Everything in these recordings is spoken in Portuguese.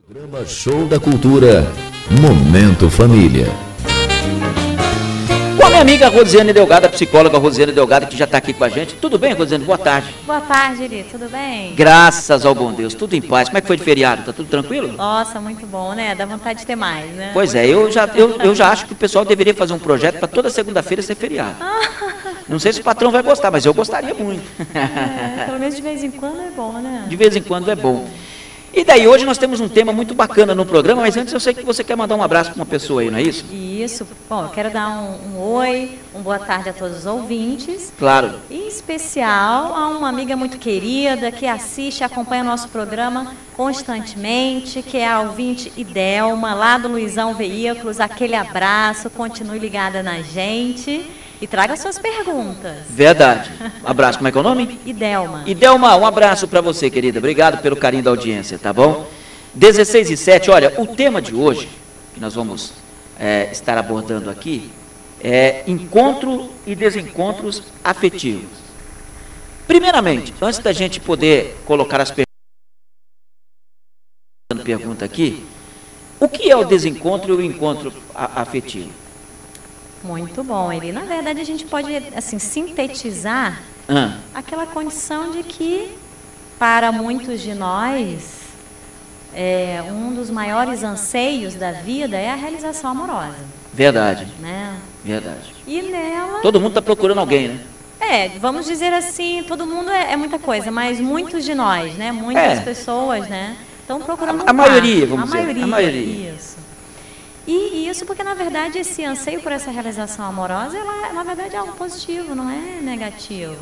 Programa Show da Cultura, Momento Família. Com a minha amiga Rosiane Delgado, a psicóloga Rosiane Delgado, que já está aqui com a gente. Tudo bem, Rosiane? Boa tarde. Boa tarde, Eri. Tudo bem? Graças ao bom Deus, tudo em paz. Como é que foi de feriado? Tá tudo tranquilo? Nossa, muito bom, né? Dá vontade de ter mais, né? Pois é, eu já acho que o pessoal deveria fazer um projeto para toda segunda-feira ser feriado. Não sei se o patrão vai gostar, mas eu gostaria muito. Pelo menos de vez em quando é bom, né? De vez em quando é bom. E daí, hoje nós temos um tema muito bacana no programa, mas antes eu sei que você quer mandar um abraço para uma pessoa aí, não é isso? Isso. Bom, eu quero dar um oi, boa tarde a todos os ouvintes. Claro. Em especial a uma amiga muito querida que assiste e acompanha nosso programa constantemente, que é a ouvinte Idelma, lá do Luizão Veículos. Aquele abraço, continue ligada na gente. E traga suas perguntas. Verdade. Um abraço. Como é que é o nome? Idelma. Idelma, um abraço para você, querida. Obrigado pelo carinho da audiência, tá bom? 16h07, olha, o tema de hoje, que nós vamos estar abordando aqui, é encontro e desencontros afetivos. Primeiramente, antes da gente poder colocar as perguntas aqui, o que é o desencontro e o encontro afetivo? Muito bom, Eli. Na verdade, a gente pode, assim, sintetizar aquela condição de que, para muitos de nós, um dos maiores anseios da vida é a realização amorosa. Verdade. Né? Verdade. E nela... Todo mundo está procurando alguém, né? Vamos dizer assim, todo mundo é muita coisa, mas muitos de nós, né? Muitas pessoas, né? Estão procurando a maioria, vamos dizer. A maioria. Isso. E isso porque, na verdade, esse anseio por essa realização amorosa, ela, na verdade, é algo positivo, não é negativo.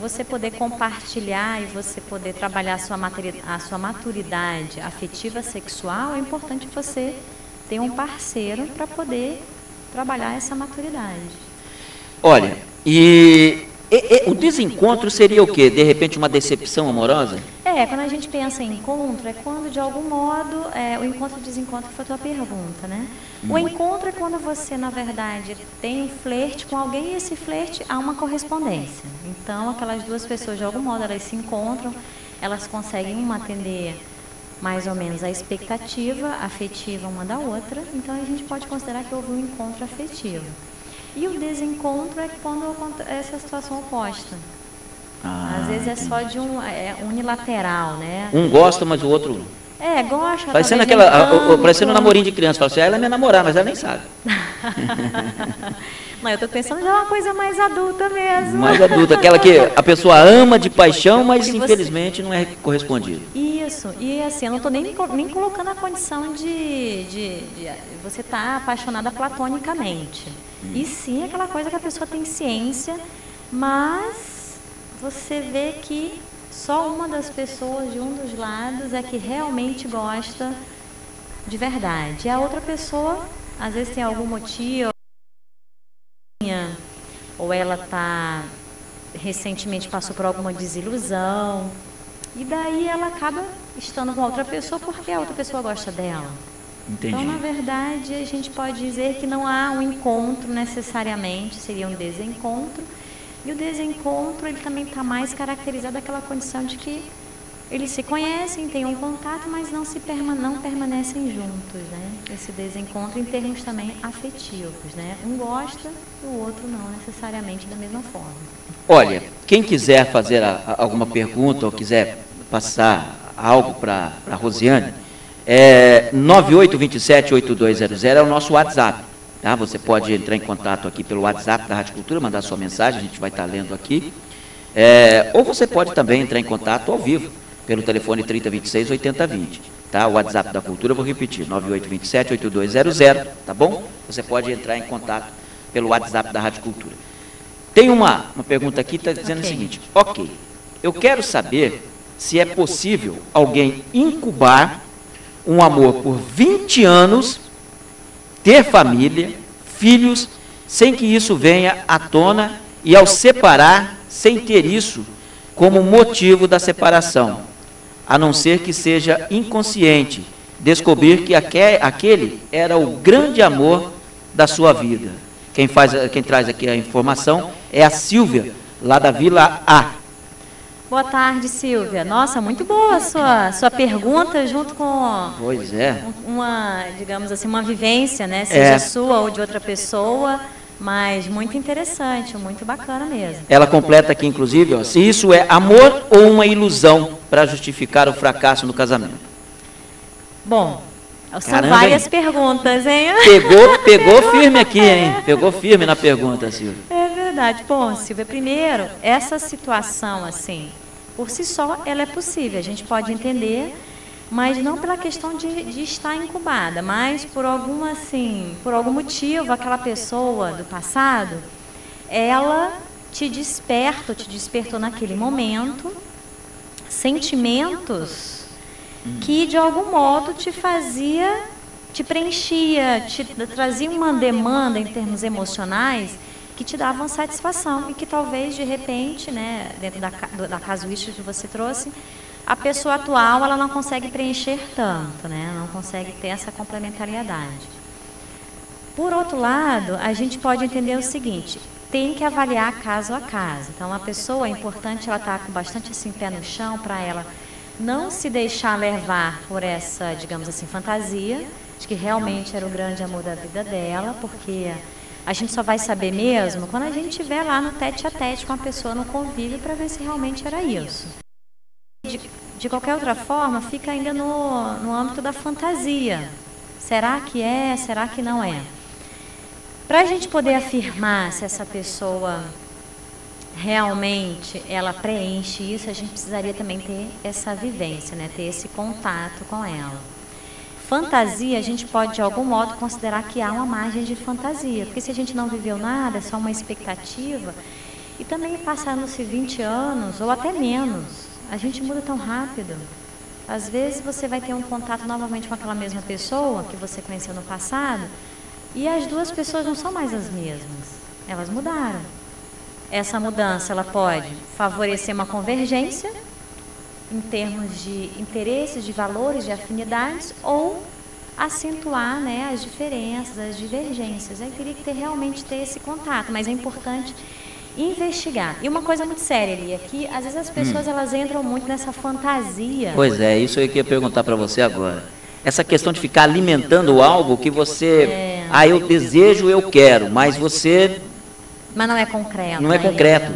Você poder compartilhar e você poder trabalhar a sua maturidade afetiva sexual, é importante você ter um parceiro para poder trabalhar essa maturidade. Olha, o desencontro seria o quê? De repente uma decepção amorosa? Quando a gente pensa em encontro, é quando de algum modo, o encontro e o desencontro foi a tua pergunta, né? O encontro é quando você, na verdade, tem um flerte com alguém e esse flerte há uma correspondência. Então, aquelas duas pessoas, de algum modo, elas se encontram, elas conseguem uma atender mais ou menos a expectativa afetiva uma da outra, então a gente pode considerar que houve um encontro afetivo. E o desencontro é quando essa situação oposta. Às vezes é só de unilateral, né? Um gosta, mas o outro... gosta. Parecendo um namorinho de criança. Fala assim, ela é minha namorada, mas ela nem sabe. Não, eu estou pensando já uma coisa mais adulta mesmo. Mais adulta, aquela que a pessoa ama de paixão, mas infelizmente não é correspondido. Isso, e assim, eu não estou nem colocando a condição de você estar apaixonada platonicamente. E sim, aquela coisa que a pessoa tem ciência, mas você vê que só uma das pessoas de um dos lados é que realmente gosta de verdade. E a outra pessoa, às vezes tem algum motivo, ou ela recentemente passou por alguma desilusão, e daí ela acaba estando com outra pessoa porque a outra pessoa gosta dela. Entendi. Então, na verdade, a gente pode dizer que não há um encontro necessariamente, seria um desencontro. E o desencontro, ele também está mais caracterizado daquela condição de que eles se conhecem, têm um contato, mas não permanecem juntos, né? Esse desencontro em termos também afetivos, né? Um gosta e o outro não necessariamente da mesma forma. Olha, quem quiser fazer alguma pergunta ou quiser passar algo para a Rosiane, 9827-8200 é o nosso WhatsApp. Tá? Você pode entrar em contato aqui pelo WhatsApp da Rádio Cultura, mandar sua mensagem, a gente vai estar lendo aqui. Ou você pode também entrar em contato ao vivo, pelo telefone 3026-8020. Tá? O WhatsApp da Cultura, eu vou repetir, 9827-8200, tá bom? Você pode entrar em contato pelo WhatsApp da Rádio Cultura. Tem uma pergunta aqui que está dizendo o seguinte, eu quero saber se é possível alguém incubar um amor por 20 anos, ter família, filhos, sem que isso venha à tona e ao separar, sem ter isso como motivo da separação, a não ser que seja inconsciente, descobrir que aquele era o grande amor da sua vida. Quem traz aqui a informação é a Silvia, lá da Vila A. Boa tarde, Silvia. Nossa, muito boa a sua pergunta, junto com Pois é. uma, digamos assim, uma vivência, né? Seja sua ou de outra pessoa, mas muito interessante, muito bacana mesmo. Ela completa aqui, inclusive, ó, se isso é amor ou uma ilusão para justificar o fracasso no casamento. Bom, são Caramba, várias hein? perguntas, hein? Pegou firme aqui, hein? Pegou firme na pergunta, Silvia. É verdade. Bom, Silvia, primeiro, essa situação, assim, por si só, ela é possível, a gente pode entender, mas não pela questão de estar incubada, mas por algum motivo, aquela pessoa do passado, ela te despertou naquele momento sentimentos que de algum modo te preenchia, te trazia uma demanda em termos emocionais que te davam satisfação e que talvez de repente, né, dentro da casuística que você trouxe, a pessoa atual ela não consegue preencher tanto, né, não consegue ter essa complementariedade. Por outro lado, a gente pode entender o seguinte: tem que avaliar caso a caso. Então, a pessoa, é importante ela estar com bastante assim, pé no chão para ela não se deixar levar por essa, digamos assim, fantasia de que realmente era o grande amor da vida dela, porque a gente só vai saber mesmo quando a gente estiver lá no tete a tete com a pessoa no convívio para ver se realmente era isso. De qualquer outra forma, fica ainda no âmbito da fantasia. Será que é? Será que não é? Para a gente poder afirmar se essa pessoa realmente ela preenche isso, a gente precisaria também ter essa vivência, né? Ter esse contato com ela. Fantasia, a gente pode de algum modo considerar que há uma margem de fantasia, porque se a gente não viveu nada, é só uma expectativa, e também passando-se 20 anos ou até menos, a gente muda tão rápido. Às vezes você vai ter um contato novamente com aquela mesma pessoa que você conheceu no passado, e as duas pessoas não são mais as mesmas, elas mudaram. Essa mudança ela pode favorecer uma convergência em termos de interesses, de valores, de afinidades, ou acentuar, né, as diferenças, as divergências. Aí teria que realmente ter esse contato, mas é importante investigar. E uma coisa muito séria ali, é que às vezes as pessoas elas entram muito nessa fantasia. Pois é, isso eu queria perguntar para você agora. Essa questão de ficar alimentando algo que você... eu desejo, eu quero, mas você... Mas não é concreto. Não é concreto.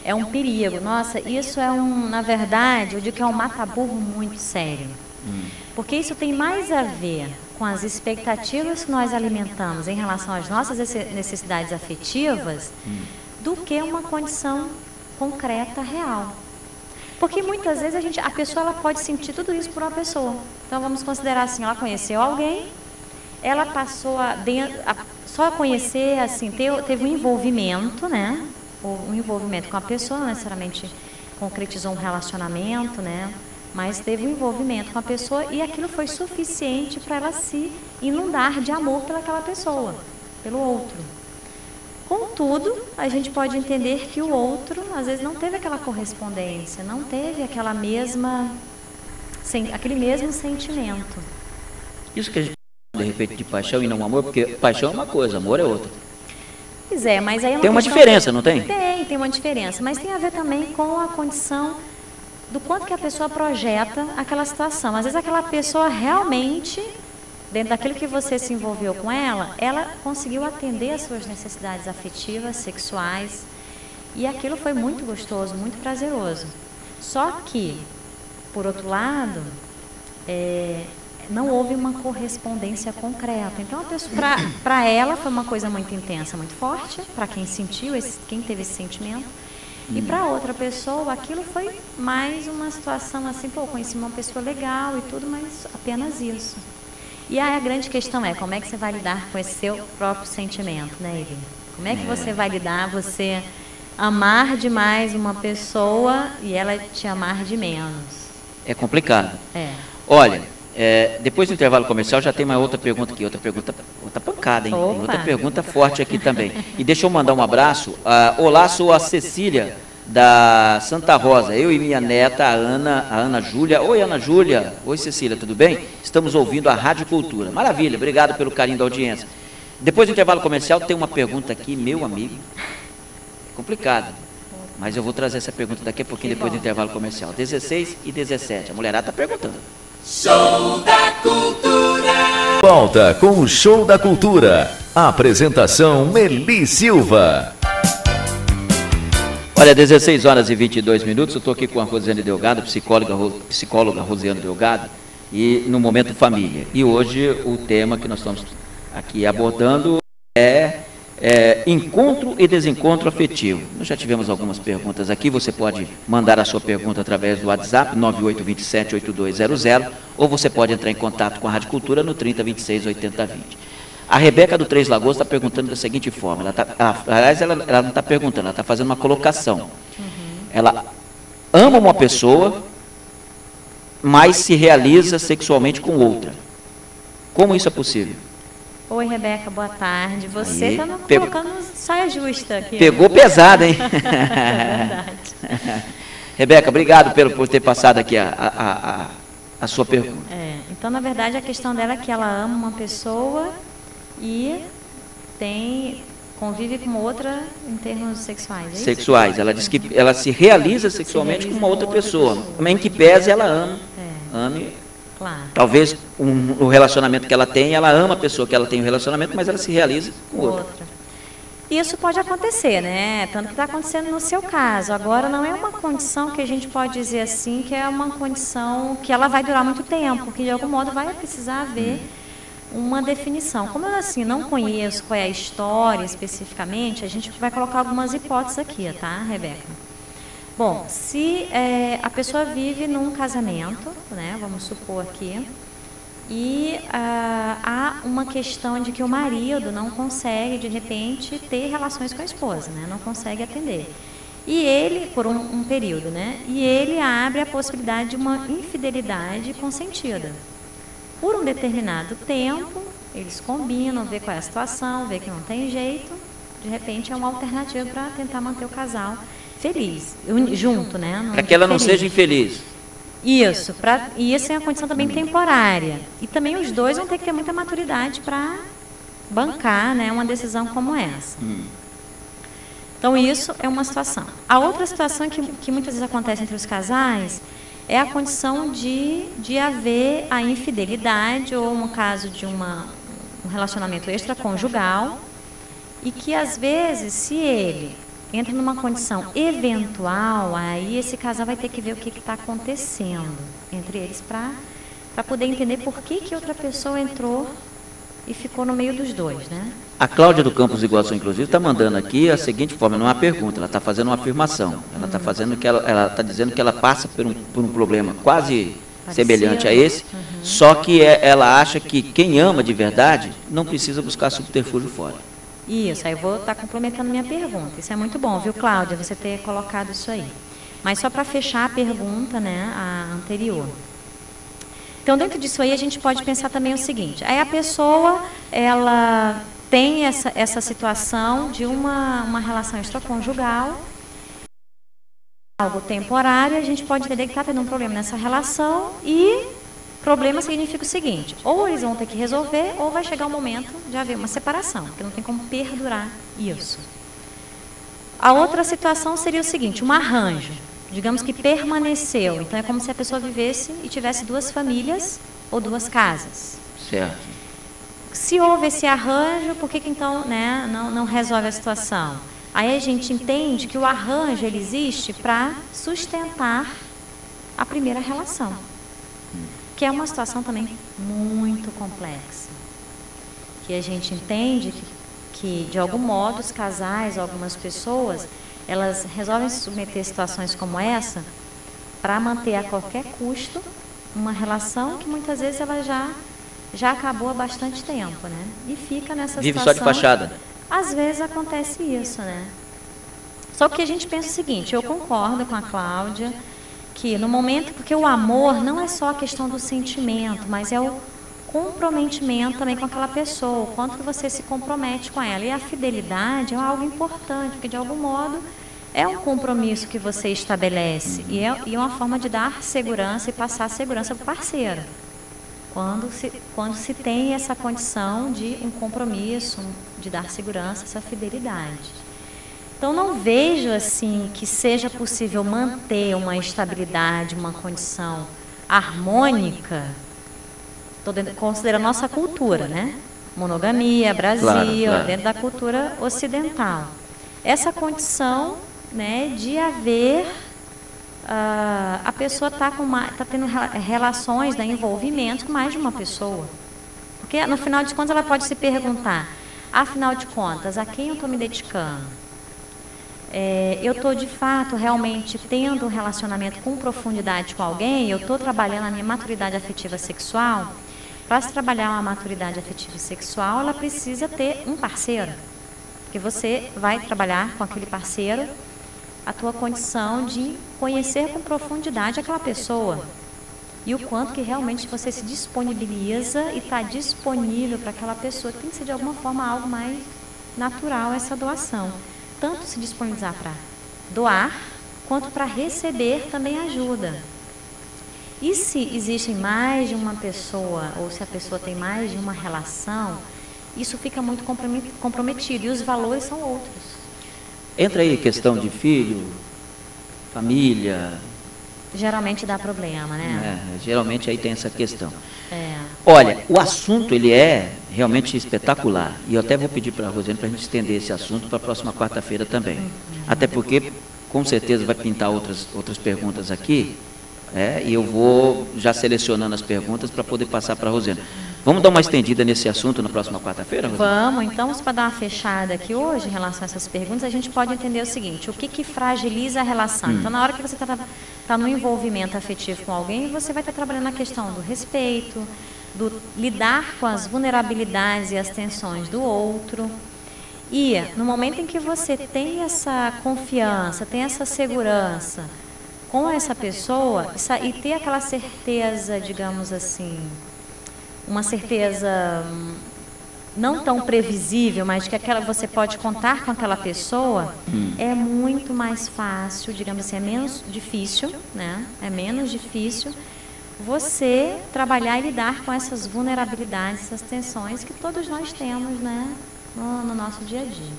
É um perigo. Nossa, isso é na verdade, eu digo que é um mata-burro muito sério. Porque isso tem mais a ver com as expectativas que nós alimentamos em relação às nossas necessidades afetivas do que uma condição concreta, real. Porque muitas vezes a pessoa ela pode sentir tudo isso por uma pessoa. Então vamos considerar assim, ela conheceu alguém, ela passou só a conhecer, assim, teve um envolvimento, né? Um envolvimento com a pessoa, não necessariamente concretizou um relacionamento, né? Mas teve um envolvimento com a pessoa e aquilo foi suficiente para ela se inundar de amor pelaquela pessoa, pelo outro. Contudo, a gente pode entender que o outro, às vezes, não teve aquela correspondência, não teve aquele mesmo sentimento. Isso que a gente de repente de paixão e não amor, porque paixão é uma coisa, amor é outra. Pois é, mas aí é tem uma diferença, não tem? Tem uma diferença, mas tem a ver também com a condição do quanto que a pessoa projeta aquela situação. Às vezes aquela pessoa realmente, dentro daquilo que você se envolveu com ela conseguiu atender às suas necessidades afetivas, sexuais, e aquilo foi muito gostoso, muito prazeroso. Só que, por outro lado, não houve uma correspondência concreta. Então, para ela foi uma coisa muito intensa, muito forte, para quem sentiu, quem teve esse sentimento. E para outra pessoa, aquilo foi mais uma situação assim, conheci uma pessoa legal e tudo, mas apenas isso. E aí a grande questão é, como é que você vai lidar com esse seu próprio sentimento, né, Eli? Como é que você vai lidar, você amar demais uma pessoa e ela te amar de menos? É complicado. Olha... depois do intervalo comercial já tem uma outra pergunta aqui, outra pancada, hein? Tem outra pergunta forte aqui também. E deixa eu mandar um abraço. Olá, sou a Cecília da Santa Rosa. Eu e minha neta, a Ana Júlia. Oi, Ana Júlia. Oi, Cecília, tudo bem? Estamos ouvindo a Rádio Cultura. Maravilha, obrigado pelo carinho da audiência. Depois do intervalo comercial tem uma pergunta aqui, meu amigo. Complicado. Mas eu vou trazer essa pergunta daqui a pouquinho, depois do intervalo comercial. 16 e 17, a mulherada está perguntando. Show da Cultura! Volta com o Show da Cultura. Apresentação Meli Silva. Olha, 16 horas e 22 minutos, eu estou aqui com a Rosiane Delgado, psicóloga Rosiane Delgado, e no Momento Família. E hoje o tema que nós estamos aqui abordando é encontro e desencontro afetivo. Nós já tivemos algumas perguntas aqui, você pode mandar a sua pergunta através do WhatsApp 9827-8200, ou você pode entrar em contato com a Rádio Cultura no 3026-8020. A Rebeca do Três Lagoas está perguntando da seguinte forma, aliás, ela não está perguntando, ela está fazendo uma colocação. Ela ama uma pessoa, mas se realiza sexualmente com outra. Como isso é possível? Oi, Rebeca, boa tarde. Você está colocando saia justa aqui. Pegou pesado, hein? É verdade. Rebeca, obrigado por ter passado aqui a sua pergunta. Então, na verdade, a questão dela é que ela ama uma pessoa e convive com outra em termos sexuais. É isso? Sexuais. Ela diz que ela se realiza sexualmente com uma outra pessoa. Em que pese ela ama. Ame. Claro. Talvez o relacionamento que ela tem, ela ama a pessoa que ela tem o relacionamento, mas ela se realiza com outra. Isso pode acontecer, né? Tanto que está acontecendo no seu caso. Agora, não é uma condição que a gente pode dizer assim, que é uma condição que ela vai durar muito tempo, que de algum modo vai precisar haver uma definição. Como eu assim não conheço qual é a história especificamente, a gente vai colocar algumas hipóteses aqui, tá, Rebeca? Bom, se a pessoa vive num casamento, né, vamos supor aqui, e há uma questão de que o marido não consegue, de repente, ter relações com a esposa, né, não consegue atender. E ele, por um período, né, e ele abre a possibilidade de uma infidelidade consentida. Por um determinado tempo, eles combinam, vê qual é a situação, vê que não tem jeito, de repente é uma alternativa para tentar manter o casal feliz, junto, né? Para que ela não seja infeliz. Isso, e isso é uma condição também temporária. E também os dois vão ter que ter muita maturidade para bancar, né, uma decisão como essa. Então, isso é uma situação. A outra situação que muitas vezes acontece entre os casais é a condição de haver a infidelidade ou um caso de um relacionamento extraconjugal e que, às vezes, se ele entra numa condição eventual, aí esse casal vai ter que ver o que está acontecendo entre eles para poder entender por que outra pessoa entrou e ficou no meio dos dois, né? A Cláudia do Campos Iguaçu, inclusive, está mandando aqui a seguinte forma, não é uma pergunta, ela está fazendo uma afirmação. Ela está fazendo que ela está dizendo que ela passa por um problema quase semelhante a esse, só que ela acha que quem ama de verdade não precisa buscar subterfúgio fora. Isso, aí eu vou estar complementando minha pergunta. Isso é muito bom, viu, Cláudia, você ter colocado isso aí. Mas só para fechar a pergunta, né, a anterior. Então, dentro disso aí, a gente pode pensar também o seguinte. Aí a pessoa, ela tem essa situação de uma relação extraconjugal, algo temporário, a gente pode entender que está tendo um problema nessa relação e problema significa o seguinte, ou eles vão ter que resolver, ou vai chegar o momento de haver uma separação, porque não tem como perdurar isso. A outra situação seria o seguinte, um arranjo, digamos que permaneceu, então é como se a pessoa vivesse e tivesse duas famílias ou duas casas. Certo. Se houve esse arranjo, por que então, né, não resolve a situação? Aí a gente entende que o arranjo ele existe para sustentar a primeira relação, que é uma situação também muito complexa, que a gente entende que de algum modo os casais, algumas pessoas, elas resolvem se submeter a situações como essa para manter a qualquer custo uma relação que muitas vezes ela já acabou há bastante tempo, né? E fica nessa Vive situação. só de fachada. Às vezes acontece isso, né? Só que a gente pensa o seguinte, eu concordo com a Cláudia, que no momento, porque o amor não é só a questão do sentimento, mas é o comprometimento também com aquela pessoa, o quanto que você se compromete com ela. E a fidelidade é algo importante, porque de algum modo é um compromisso que você estabelece e é uma forma de dar segurança e passar segurança para o parceiro. Quando se tem essa condição de um compromisso, de dar segurança, essa fidelidade. Então, não vejo assim que seja possível manter uma estabilidade, uma condição harmônica, considerando a nossa cultura, né? Monogamia, Brasil, claro. Dentro da cultura ocidental. Essa condição, né, de haver, a pessoa tá tendo relações, né, envolvimentos com mais de uma pessoa. Porque, no final de contas, ela pode se perguntar, afinal de contas, a quem eu estou me dedicando? Eu estou, de fato, realmente tendo um relacionamento com profundidade com alguém? Eu estou trabalhando a minha maturidade afetiva sexual? Para se trabalhar uma maturidade afetiva sexual, ela precisa ter um parceiro. Porque você vai trabalhar com aquele parceiro a tua condição de conhecer com profundidade aquela pessoa. E o quanto que realmente você se disponibiliza e está disponível para aquela pessoa. Tem que ser, de alguma forma, algo mais natural essa doação. Tanto se disponibilizar para doar, quanto para receber também ajuda. E se existem mais de uma pessoa, ou se a pessoa tem mais de uma relação, isso fica muito comprometido, e os valores são outros. Entra aí questão de filho, família. Geralmente dá problema, né? Geralmente aí tem essa questão. Olha, o assunto ele é realmente espetacular. E eu até vou pedir para a Rosiane para a gente estender esse assunto para a próxima quarta-feira também. Até porque, com certeza, vai pintar outras perguntas aqui. E eu vou já selecionando as perguntas para poder passar para a Rosiane. Vamos dar uma estendida nesse assunto na próxima quarta-feira, Rosiane? Vamos. Então, para dar uma fechada aqui hoje em relação a essas perguntas, a gente pode entender o seguinte: o que fragiliza a relação? Então, na hora que você está no envolvimento afetivo com alguém, você vai estar trabalhando a questão do respeito, do lidar com as vulnerabilidades e as tensões do outro. E, no momento em que você tem essa confiança, tem essa segurança com essa pessoa, e ter aquela certeza, digamos assim, uma certeza não tão previsível, mas que você pode contar com aquela pessoa, é muito mais fácil, digamos assim, é menos difícil, né? É menos difícil você trabalhar e lidar com essas vulnerabilidades, essas tensões que todos nós temos, né, no nosso dia a dia.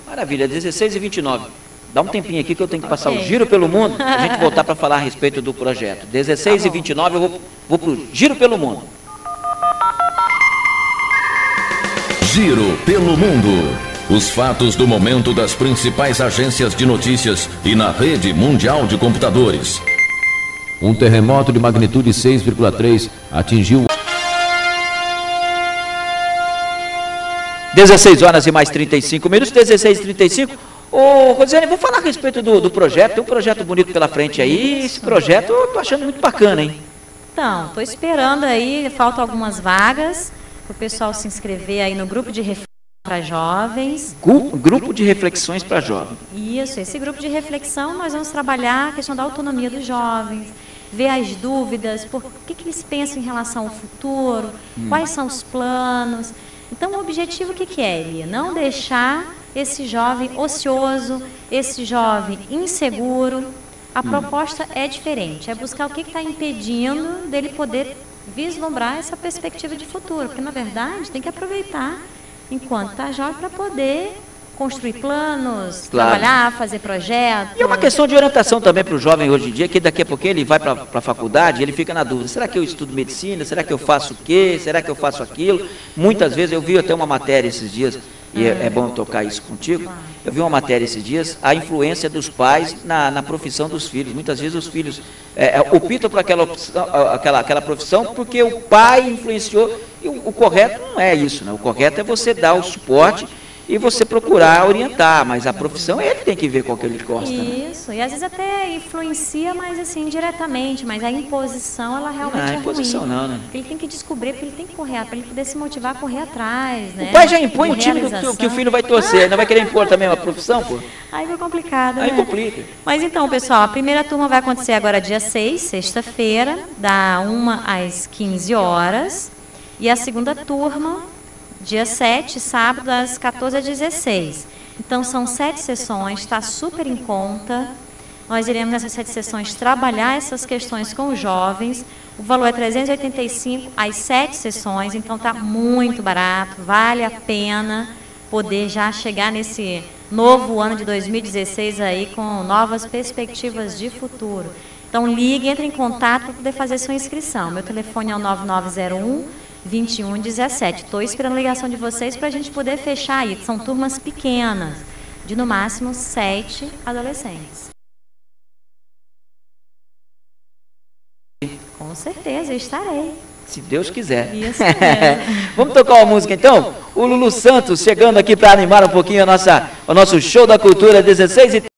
Maravilha, 16h29. Dá um tempinho aqui que eu tenho que passar o giro pelo mundo, para a gente voltar para falar a respeito do projeto. 16h29, eu vou para o Giro pelo Mundo. Giro pelo Mundo. Os fatos do momento das principais agências de notícias e na rede mundial de computadores. Um terremoto de magnitude 6,3 atingiu... 16 horas e mais 35 minutos, 16h35. Ô, Rosiane, vou falar a respeito do projeto. Tem um projeto bonito pela frente aí. Esse projeto eu tô achando muito bacana, hein? Então, estou esperando aí, faltam algumas vagas para o pessoal se inscrever aí no grupo de reflexão para jovens. Grupo de reflexões para jovens. Isso, esse grupo de reflexão nós vamos trabalhar a questão da autonomia dos jovens, ver as dúvidas, por que eles pensam em relação ao futuro, quais são os planos. Então, o objetivo o que é, Elia? Não deixar esse jovem ocioso, esse jovem inseguro. A proposta é diferente, é buscar o que está impedindo dele poder vislumbrar essa perspectiva de futuro, porque, na verdade, tem que aproveitar enquanto está jovem para poder construir planos, trabalhar, fazer projetos. E é uma questão de orientação também para o jovem hoje em dia, que daqui a pouco ele vai para a faculdade e ele fica na dúvida, será que eu estudo medicina, será que eu faço o quê, será que eu faço aquilo? Muitas vezes, eu vi até uma matéria esses dias, e é bom tocar isso contigo, eu vi uma matéria esses dias, a influência dos pais na profissão dos filhos. Muitas vezes os filhos optam por aquela profissão porque o pai influenciou, e o correto não é isso, né? O correto é você dar o suporte e você procurar orientar, mas a profissão ele tem que ver qual que ele gosta. Isso, né? E às vezes até influencia, mas assim, indiretamente, mas a imposição, ela realmente é ruim. Imposição não, né? Ele tem que descobrir, porque ele tem que correr, para ele poder se motivar a correr atrás, né? O pai já impõe o time que o filho vai torcer, não vai querer impor também uma profissão, pô? Aí fica complicado, né? Aí complica. Mas então, pessoal, a primeira turma vai acontecer agora dia 6, sexta-feira, da 1 às 15 horas, e a segunda turma dia 7, sábado, das 14 às 16. Então, são 7 sessões, está super em conta. Nós iremos, nessas 7 sessões, trabalhar essas questões com os jovens. O valor é R$ 385 às 7 sessões, então está muito barato, vale a pena poder já chegar novo ano de 2016 aí com novas perspectivas de futuro. Então ligue, entre em contato para poder fazer sua inscrição. Meu telefone é o 9901-2117. Estou esperando a ligação de vocês para a gente poder fechar aí. São turmas pequenas, de no máximo 7 adolescentes. Com certeza, eu estarei. Se Deus quiser. Isso mesmo. Vamos tocar uma música então? O Lulu Santos chegando aqui para animar um pouquinho o nosso show da cultura 16h30.